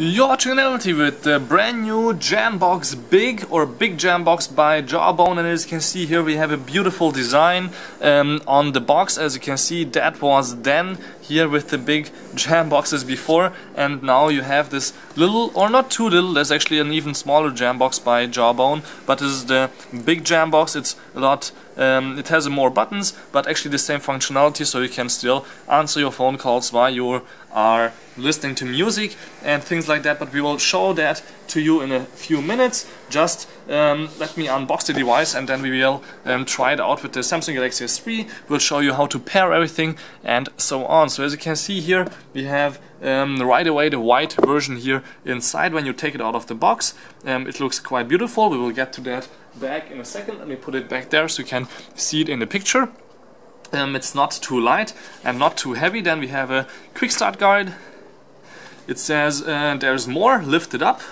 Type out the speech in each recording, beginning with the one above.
You're tuned with the brand new Jambox Big Jambox by Jawbone, and as you can see here we have a beautiful design on the box. As you can see, that was then here with the big Jamboxes before, and now you have this little, or not too little, there's actually an even smaller Jambox by Jawbone, but this is the big Jambox. It's a lot, it has more buttons, but actually the same functionality, so you can still answer your phone calls while you are listening to music and things like that, but we will show that to you in a few minutes. Just let me unbox the device and then we will try it out with the Samsung Galaxy S3. We'll show you how to pair everything and so on. So as you can see here, we have right away the white version here inside. When you take it out of the box, it looks quite beautiful. We will get to that back in a second. Let me put it back there so you can see it in the picture. It's not too light and not too heavy. Then we have a quick start guide. It says there's more, lift it up.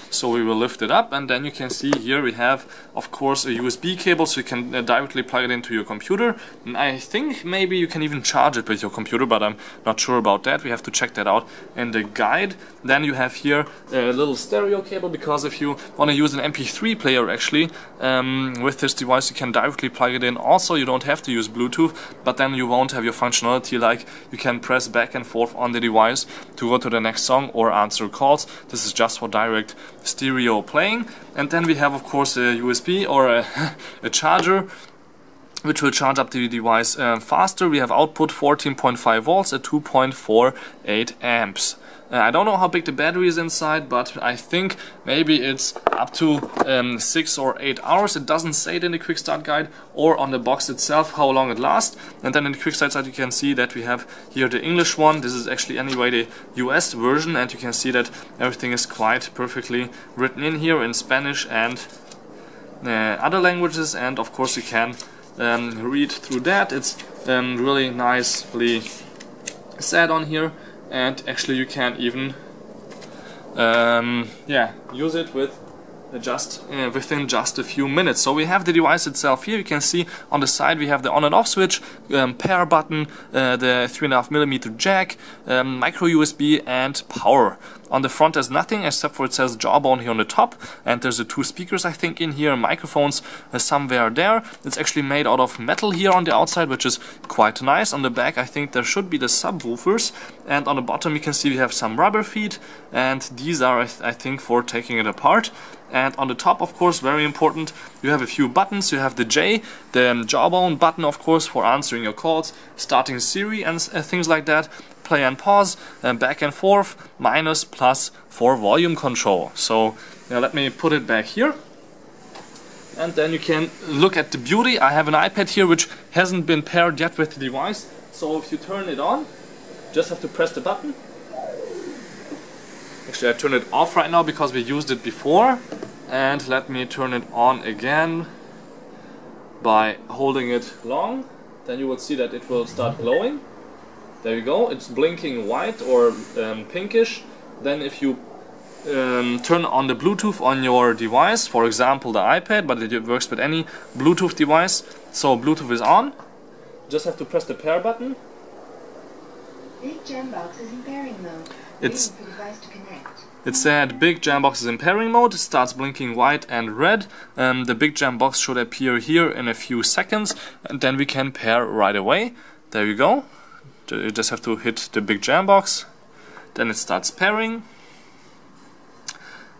So we will lift it up, and then you can see here we have, of course, a USB cable, so you can directly plug it into your computer. And I think maybe you can even charge it with your computer, but I'm not sure about that. We have to check that out in the guide. Then you have here a little stereo cable, because if you want to use an MP3 player actually with this device, you can directly plug it in. Also, you don't have to use Bluetooth, but then you won't have your functionality like you can press back and forth on the device to go to the next song or answer calls. This is just for direct stereo playing. And then we have, of course, a USB or a charger, which will charge up the device faster. We have output 14.5 volts at 2.48 amps. I don't know how big the battery is inside, but I think maybe it's up to 6 or 8 hours. It doesn't say it in the quick start guide or on the box itself how long it lasts. And then in the quick start side you can see that we have here the English one. This is actually anyway the US version, and you can see that everything is quite perfectly written in here in Spanish and other languages. And of course you can read through that. It's really nicely said on here. And actually you can even use it with within just a few minutes. So we have the device itself here. You can see on the side we have the on and off switch, pair button, the 3.5mm jack, micro USB and power. On the front there's nothing except for it says Jawbone here on the top, and there's the 2 speakers I think in here, microphones somewhere there. It's actually made out of metal here on the outside, which is quite nice. On the back I think there should be the subwoofers, and on the bottom you can see we have some rubber feet, and these are I think for taking it apart. And on the top, of course, very important, you have a few buttons. You have the J, the Jawbone button, of course, for answering your calls, starting Siri and things like that, play and pause, back and forth, minus, plus for volume control. So let me put it back here. And then you can look at the beauty. I have an iPad here which hasn't been paired yet with the device. So if you turn it on, just have to press the button. Actually, I turn it off right now because we used it before, and let me turn it on again by holding it long. Then you will see that it will start glowing. There you go, it's blinking white or pinkish. Then if you turn on the Bluetooth on your device, for example the iPad, but it works with any Bluetooth device, so Bluetooth is on. Just have to press the pair button. Big Jambox is in pairing mode. It said Big Jambox is in pairing mode. It starts blinking white and red. The Big Jambox should appear here in a few seconds, and then we can pair right away. There you go. You just have to hit the Big Jambox. Then it starts pairing.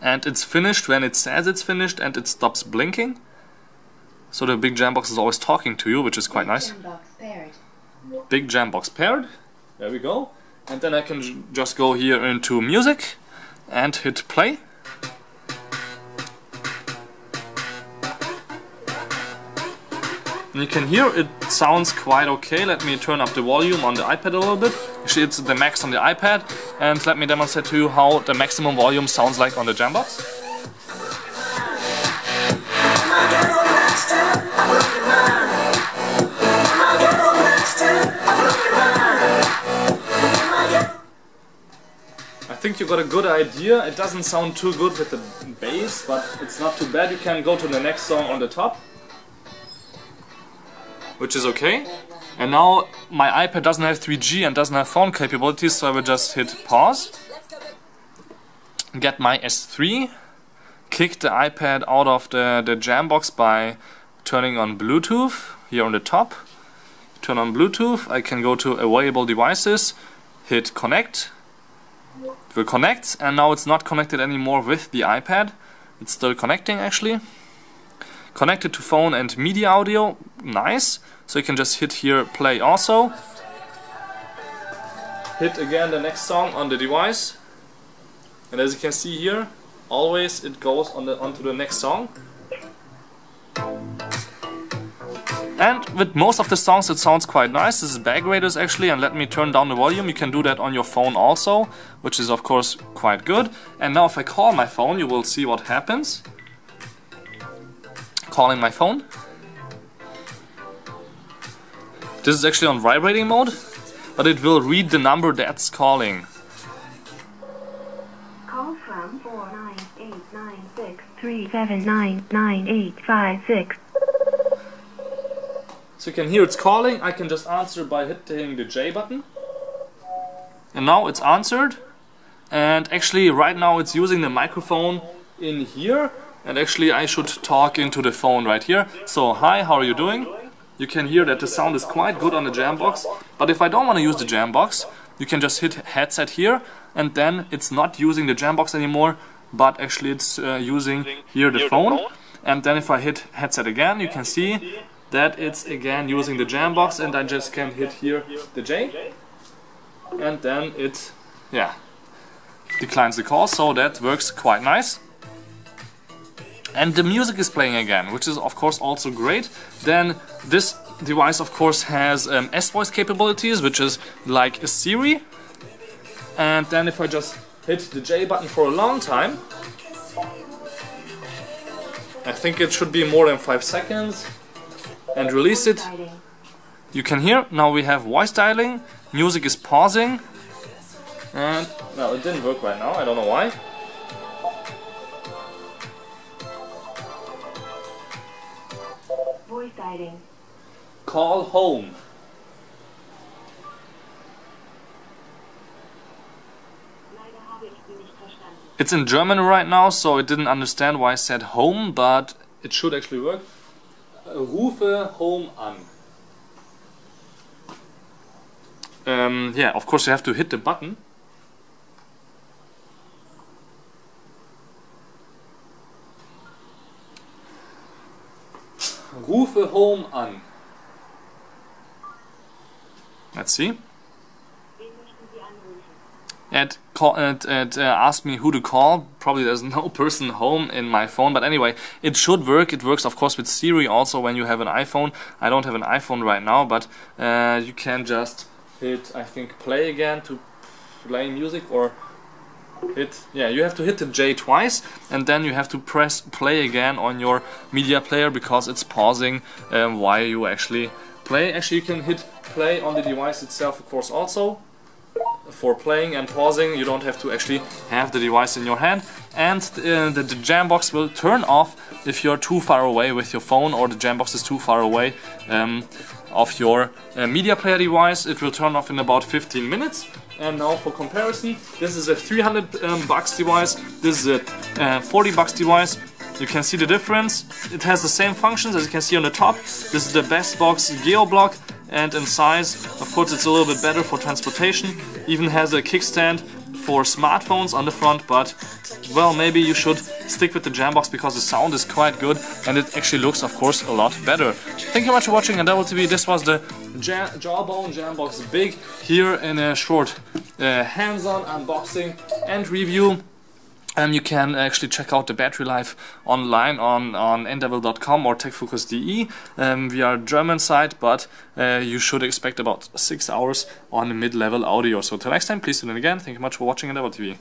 And it's finished when it says it's finished, and it stops blinking. So the Big Jambox is always talking to you, which is quite nice. Big Jambox paired. There we go. And then I can just go here into music and hit play. And you can hear it sounds quite okay. Let me turn up the volume on the iPad a little bit. Actually, it's the max on the iPad. And let me demonstrate to you how the maximum volume sounds like on the Jambox. I think you got a good idea. It doesn't sound too good with the bass, but it's not too bad. You can go to the next song on the top, which is okay. And now my iPad doesn't have 3G and doesn't have phone capabilities, so I will just hit pause. get my S3, kick the iPad out of the Jambox by turning on Bluetooth here on the top. Turn on Bluetooth, I can go to available devices, hit connect, it will connect, and now it's not connected anymore with the iPad, it's still connecting actually. Connected to phone and media audio, nice, so you can just hit here play also. Hit again the next song on the device, and as you can see here, always it goes onto the next song. And with most of the songs it sounds quite nice. This is bag raiders actually, and let me turn down the volume. You can do that on your phone also, which is of course quite good. And now if I call my phone, you will see what happens. Calling my phone. This is actually on vibrating mode, but it will read the number that's calling. Call from 4989637999856. So you can hear it's calling. I can just answer by hitting the J button. And now it's answered. And actually right now it's using the microphone in here. And actually I should talk into the phone right here. So hi, how are you doing? You can hear that the sound is quite good on the Jambox. But if I don't want to use the Jambox, you can just hit headset here. And then it's not using the Jambox anymore, but actually it's using here the phone. And then if I hit headset again, you can see that it's again using the Jambox, and I just can hit here the J, and then it declines the call, so that works quite nice. And the music is playing again, which is of course also great. Then this device of course has S-Voice capabilities, which is like a Siri. And then if I just hit the J button for a long time, I think it should be more than 5 seconds, and release it, you can hear now we have voice dialing, music is pausing, and well, it didn't work right now, I don't know why. Voice dialing. Call home. It's in German right now, so it didn't understand why I said home, but it should actually work. Rufe home an. Yeah, of course you have to hit the button. Rufe home an. Let's see. It asked me who to call. Probably there's no person home in my phone, but anyway, it should work. It works of course with Siri also when you have an iPhone. I don't have an iPhone right now, but you can just hit, I think, play again to play music, or hit, yeah, you have to hit the J twice, and then you have to press play again on your media player because it's pausing while you actually play. Actually, you can hit play on the device itself of course also. For playing and pausing, you don't have to actually have the device in your hand, and the Jambox will turn off if you're too far away with your phone, or the Jambox is too far away of your media player device. It will turn off in about 15 minutes. And now for comparison, this is a 300 bucks device, this is a 40 bucks device. You can see the difference. It has the same functions as you can see on the top. This is the Best Box GeoBlock, and in size, of course, it's a little bit better for transportation. Even has a kickstand for smartphones on the front, but well, maybe you should stick with the Jambox because the sound is quite good and it actually looks, of course, a lot better. Thank you much for watching Endeavor TV. This was the Jawbone Jambox Big here in a short hands-on unboxing and review. You can actually check out the battery life online on endeavor.com or techfocus.de. We are a German site, but you should expect about 6 hours on mid-level audio. So till next time, please tune in again. Thank you much for watching Endeavor TV.